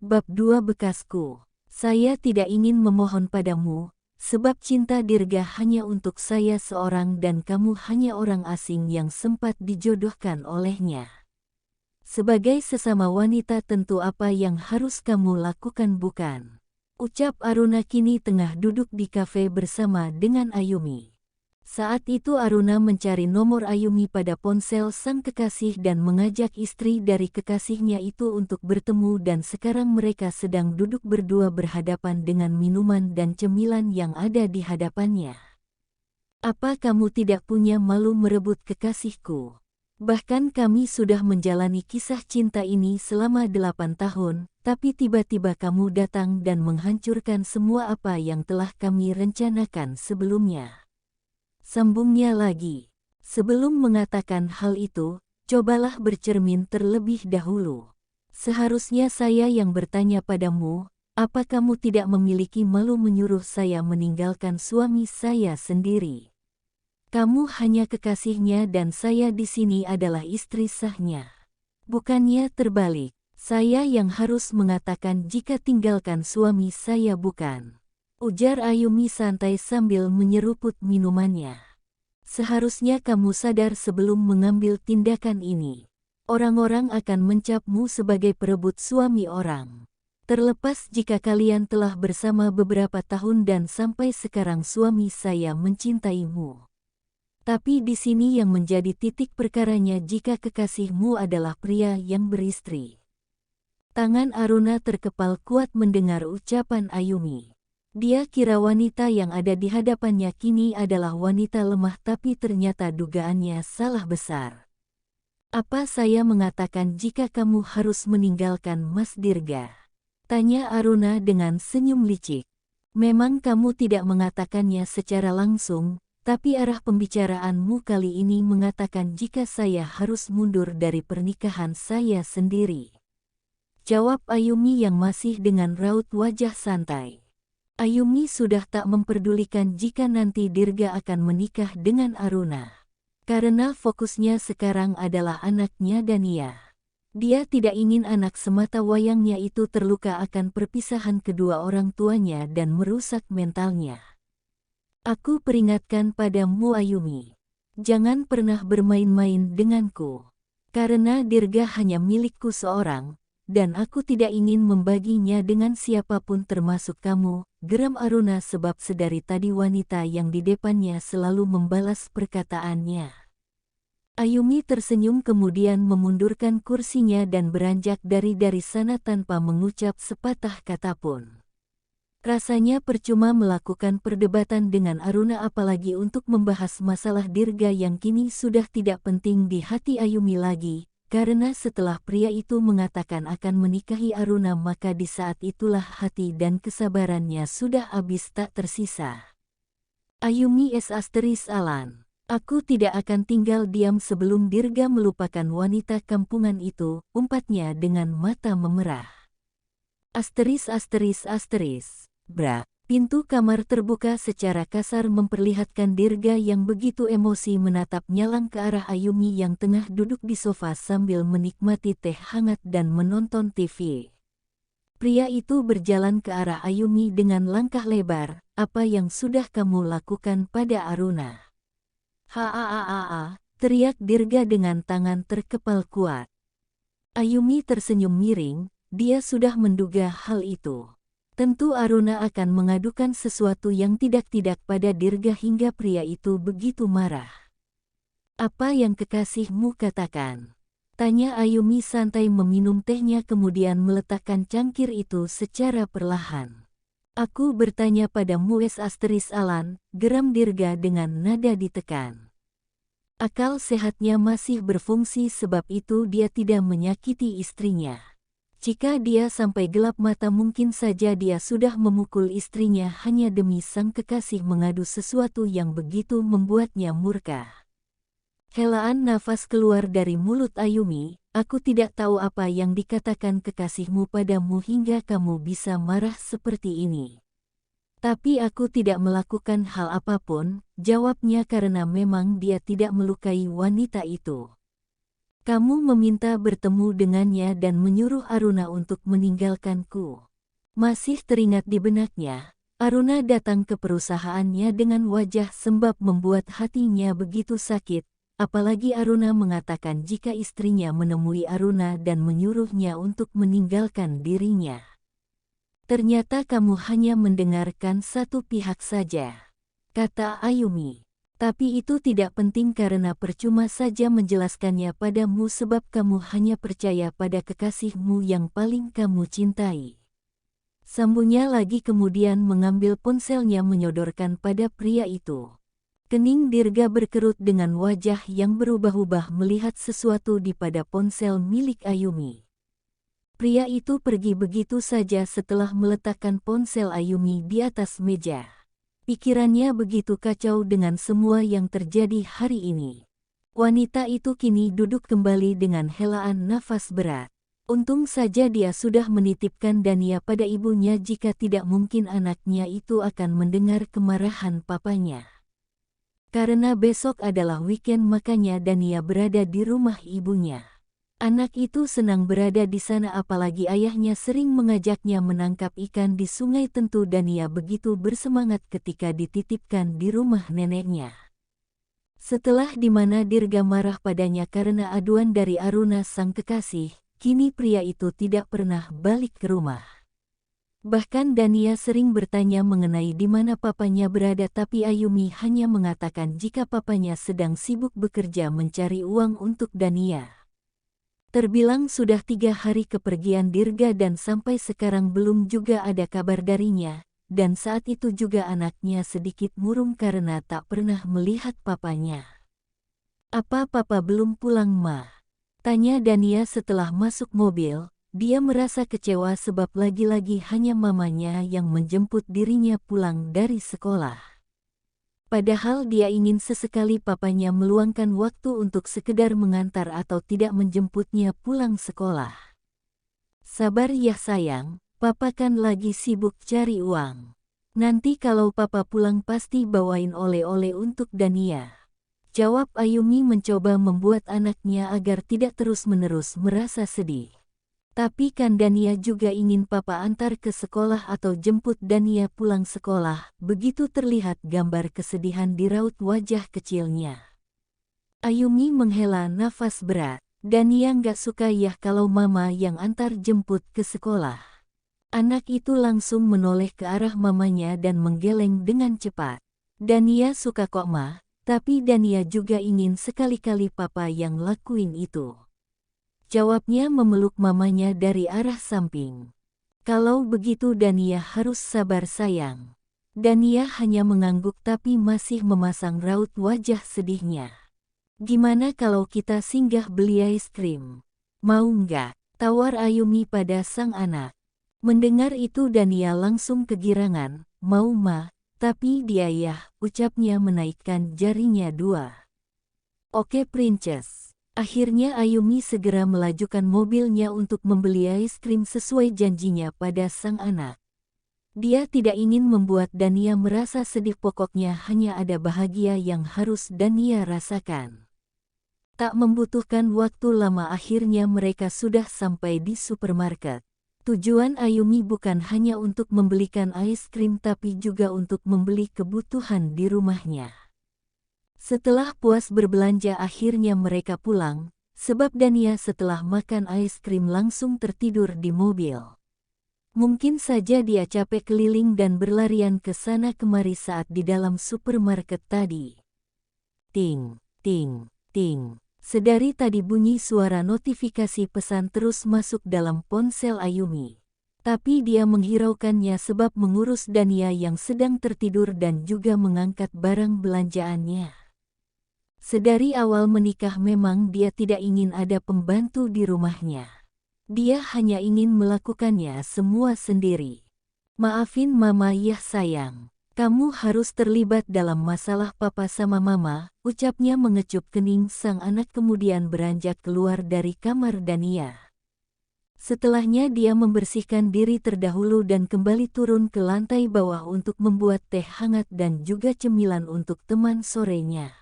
Bab 2 Bekasku. Saya tidak ingin memohon padamu, sebab cinta Dirga hanya untuk saya seorang dan kamu hanya orang asing yang sempat dijodohkan olehnya. Sebagai sesama wanita tentu apa yang harus kamu lakukan bukan? Ucap Aruna kini tengah duduk di kafe bersama dengan Ayumi. Saat itu Aruna mencari nomor Ayumi pada ponsel sang kekasih dan mengajak istri dari kekasihnya itu untuk bertemu dan sekarang mereka sedang duduk berdua berhadapan dengan minuman dan cemilan yang ada di hadapannya. Apa kamu tidak punya malu merebut kekasihku? Bahkan kami sudah menjalani kisah cinta ini selama 8 tahun, tapi tiba-tiba kamu datang dan menghancurkan semua apa yang telah kami rencanakan sebelumnya. Sambungnya lagi. Sebelum mengatakan hal itu, cobalah bercermin terlebih dahulu. Seharusnya saya yang bertanya padamu, apa kamu tidak memiliki malu menyuruh saya meninggalkan suami saya sendiri? Kamu hanya kekasihnya dan saya di sini adalah istri sahnya. Bukannya terbalik, saya yang harus mengatakan jika tinggalkan suami saya bukan. Ujar Ayumi santai sambil menyeruput minumannya. Seharusnya kamu sadar sebelum mengambil tindakan ini. Orang-orang akan mencapmu sebagai perebut suami orang. Terlepas jika kalian telah bersama beberapa tahun dan sampai sekarang suami saya mencintaimu. Tapi di sini yang menjadi titik perkaranya jika kekasihmu adalah pria yang beristri. Tangan Aruna terkepal kuat mendengar ucapan Ayumi. Dia kira wanita yang ada di hadapannya kini adalah wanita lemah tapi ternyata dugaannya salah besar. Apa saya mengatakan jika kamu harus meninggalkan Mas Dirga? Tanya Aruna dengan senyum licik. Memang kamu tidak mengatakannya secara langsung, tapi arah pembicaraanmu kali ini mengatakan jika saya harus mundur dari pernikahan saya sendiri. Jawab Ayumi yang masih dengan raut wajah santai. Ayumi sudah tak memperdulikan jika nanti Dirga akan menikah dengan Aruna. Karena fokusnya sekarang adalah anaknya Dania. Dia tidak ingin anak semata wayangnya itu terluka akan perpisahan kedua orang tuanya dan merusak mentalnya. Aku peringatkan padamu Ayumi. Jangan pernah bermain-main denganku. Karena Dirga hanya milikku seorang, dan aku tidak ingin membaginya dengan siapapun termasuk kamu, geram Aruna sebab sedari tadi wanita yang di depannya selalu membalas perkataannya. Ayumi tersenyum kemudian memundurkan kursinya dan beranjak dari sana tanpa mengucap sepatah kata pun. Rasanya percuma melakukan perdebatan dengan Aruna apalagi untuk membahas masalah Dirga yang kini sudah tidak penting di hati Ayumi lagi. Karena setelah pria itu mengatakan akan menikahi Aruna maka di saat itulah hati dan kesabarannya sudah habis tak tersisa. Ayumi Alan. Aku tidak akan tinggal diam sebelum Dirga melupakan wanita kampungan itu, umpatnya dengan mata memerah. Bra. Pintu kamar terbuka secara kasar memperlihatkan Dirga yang begitu emosi menatap nyalang ke arah Ayumi yang tengah duduk di sofa sambil menikmati teh hangat dan menonton TV. Pria itu berjalan ke arah Ayumi dengan langkah lebar, apa yang sudah kamu lakukan pada Aruna? Haa, teriak Dirga dengan tangan terkepal kuat. Ayumi tersenyum miring, dia sudah menduga hal itu. Tentu Aruna akan mengadukan sesuatu yang tidak-tidak pada Dirga hingga pria itu begitu marah. Apa yang kekasihmu katakan? Tanya Ayumi santai meminum tehnya kemudian meletakkan cangkir itu secara perlahan. Aku bertanya padamu Alan, geram Dirga dengan nada ditekan. Akal sehatnya masih berfungsi sebab itu dia tidak menyakiti istrinya. Jika dia sampai gelap mata mungkin saja dia sudah memukul istrinya hanya demi sang kekasih mengadu sesuatu yang begitu membuatnya murka. Helaan nafas keluar dari mulut Ayumi, aku tidak tahu apa yang dikatakan kekasihmu padamu hingga kamu bisa marah seperti ini. Tapi aku tidak melakukan hal apapun, jawabnya karena memang dia tidak melukai wanita itu. Kamu meminta bertemu dengannya dan menyuruh Aruna untuk meninggalkanku. Masih teringat di benaknya, Aruna datang ke perusahaannya dengan wajah sembab membuat hatinya begitu sakit, apalagi Aruna mengatakan jika istrinya menemui Aruna dan menyuruhnya untuk meninggalkan dirinya. Ternyata kamu hanya mendengarkan satu pihak saja, kata Ayumi. Tapi itu tidak penting karena percuma saja menjelaskannya padamu sebab kamu hanya percaya pada kekasihmu yang paling kamu cintai. Sambungnya lagi kemudian mengambil ponselnya menyodorkan pada pria itu. Kening Dirga berkerut dengan wajah yang berubah-ubah melihat sesuatu di pada ponsel milik Ayumi. Pria itu pergi begitu saja setelah meletakkan ponsel Ayumi di atas meja. Pikirannya begitu kacau dengan semua yang terjadi hari ini. Wanita itu kini duduk kembali dengan helaan nafas berat. Untung saja dia sudah menitipkan Dania pada ibunya jika tidak mungkin anaknya itu akan mendengar kemarahan papanya. Karena besok adalah weekend makanya Dania berada di rumah ibunya. Anak itu senang berada di sana apalagi ayahnya sering mengajaknya menangkap ikan di sungai tentu Dania begitu bersemangat ketika dititipkan di rumah neneknya. Setelah di mana Dirga marah padanya karena aduan dari Aruna sang kekasih, kini pria itu tidak pernah balik ke rumah. Bahkan Dania sering bertanya mengenai di mana papanya berada tapi Ayumi hanya mengatakan jika papanya sedang sibuk bekerja mencari uang untuk Dania. Terbilang sudah 3 hari kepergian Dirga dan sampai sekarang belum juga ada kabar darinya, dan saat itu juga anaknya sedikit murung karena tak pernah melihat papanya. "Apa papa belum pulang, Ma?" tanya Dania setelah masuk mobil. Dia merasa kecewa sebab lagi-lagi hanya mamanya yang menjemput dirinya pulang dari sekolah. Padahal dia ingin sesekali papanya meluangkan waktu untuk sekedar mengantar atau tidak menjemputnya pulang sekolah. "Sabar ya sayang, papa kan lagi sibuk cari uang. Nanti kalau papa pulang pasti bawain oleh-oleh untuk Dania," jawab Ayumi mencoba membuat anaknya agar tidak terus-menerus merasa sedih. Tapi kan Dania juga ingin papa antar ke sekolah atau jemput Dania pulang sekolah, begitu terlihat gambar kesedihan di raut wajah kecilnya. Ayumi menghela nafas berat. Dania nggak suka ya kalau mama yang antar jemput ke sekolah. Anak itu langsung menoleh ke arah mamanya dan menggeleng dengan cepat. "Dania suka kok Ma, tapi Dania juga ingin sekali-kali papa yang lakuin itu," jawabnya memeluk mamanya dari arah samping. "Kalau begitu Dania harus sabar sayang." Dania hanya mengangguk tapi masih memasang raut wajah sedihnya. "Gimana kalau kita singgah beli es krim? Mau nggak?" tawar Ayumi pada sang anak. Mendengar itu Dania langsung kegirangan. "Mau Ma, tapi dia ya," ucapnya menaikkan jarinya 2. "Oke Princess." Akhirnya Ayumi segera melajukan mobilnya untuk membeli es krim sesuai janjinya pada sang anak. Dia tidak ingin membuat Dania merasa sedih, pokoknya hanya ada bahagia yang harus Dania rasakan. Tak membutuhkan waktu lama akhirnya mereka sudah sampai di supermarket. Tujuan Ayumi bukan hanya untuk membelikan es krim tapi juga untuk membeli kebutuhan di rumahnya. Setelah puas berbelanja akhirnya mereka pulang, sebab Dania setelah makan es krim langsung tertidur di mobil. Mungkin saja dia capek keliling dan berlarian ke sana kemari saat di dalam supermarket tadi. Ting, ting, ting. Sedari tadi bunyi suara notifikasi pesan terus masuk dalam ponsel Ayumi. Tapi dia menghiraukannya sebab mengurus Dania yang sedang tertidur dan juga mengangkat barang belanjaannya. Sedari awal menikah memang dia tidak ingin ada pembantu di rumahnya. Dia hanya ingin melakukannya semua sendiri. "Maafin Mama ya sayang. Kamu harus terlibat dalam masalah papa sama Mama," ucapnya mengecup kening sang anak kemudian beranjak keluar dari kamar Dania. Setelahnya dia membersihkan diri terdahulu dan kembali turun ke lantai bawah untuk membuat teh hangat dan juga cemilan untuk teman sorenya.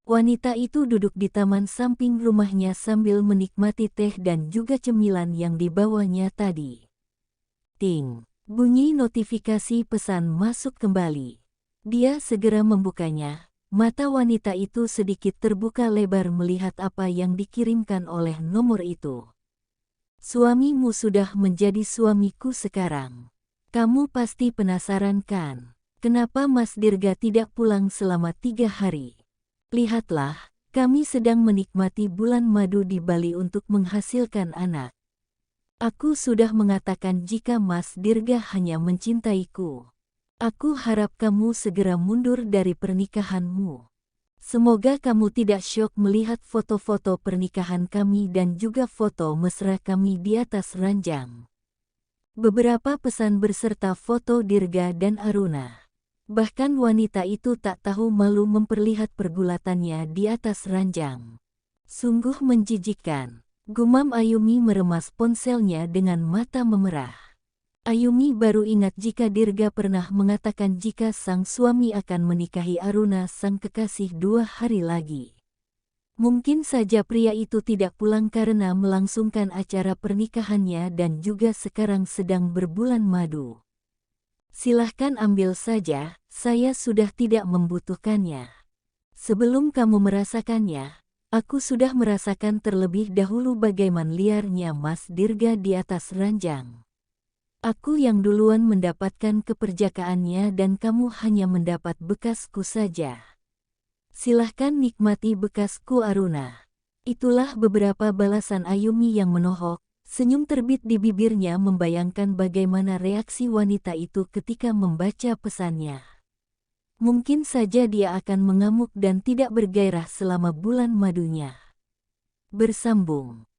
Wanita itu duduk di taman samping rumahnya sambil menikmati teh dan juga cemilan yang dibawanya tadi. Ting! Bunyi notifikasi pesan masuk kembali. Dia segera membukanya. Mata wanita itu sedikit terbuka lebar melihat apa yang dikirimkan oleh nomor itu. Suamimu sudah menjadi suamiku sekarang. Kamu pasti penasaran kan? Kenapa Mas Dirga tidak pulang selama 3 hari? Lihatlah, kami sedang menikmati bulan madu di Bali untuk menghasilkan anak. Aku sudah mengatakan jika Mas Dirga hanya mencintaiku. Aku harap kamu segera mundur dari pernikahanmu. Semoga kamu tidak syok melihat foto-foto pernikahan kami dan juga foto mesra kami di atas ranjang. Beberapa pesan berserta foto Dirga dan Aruna. Bahkan wanita itu tak tahu malu memperlihat pergulatannya di atas ranjang. Sungguh menjijikkan. Gumam Ayumi meremas ponselnya dengan mata memerah. Ayumi baru ingat jika Dirga pernah mengatakan jika sang suami akan menikahi Aruna sang kekasih 2 hari lagi. Mungkin saja pria itu tidak pulang karena melangsungkan acara pernikahannya dan juga sekarang sedang berbulan madu. Silahkan ambil saja, saya sudah tidak membutuhkannya. Sebelum kamu merasakannya, aku sudah merasakan terlebih dahulu bagaimana liarnya Mas Dirga di atas ranjang. Aku yang duluan mendapatkan keperjakaannya dan kamu hanya mendapat bekasku saja. Silahkan nikmati bekasku Aruna. Itulah beberapa balasan Ayumi yang menohok. Senyum terbit di bibirnya membayangkan bagaimana reaksi wanita itu ketika membaca pesannya. Mungkin saja dia akan mengamuk dan tidak bergairah selama bulan madunya. Bersambung.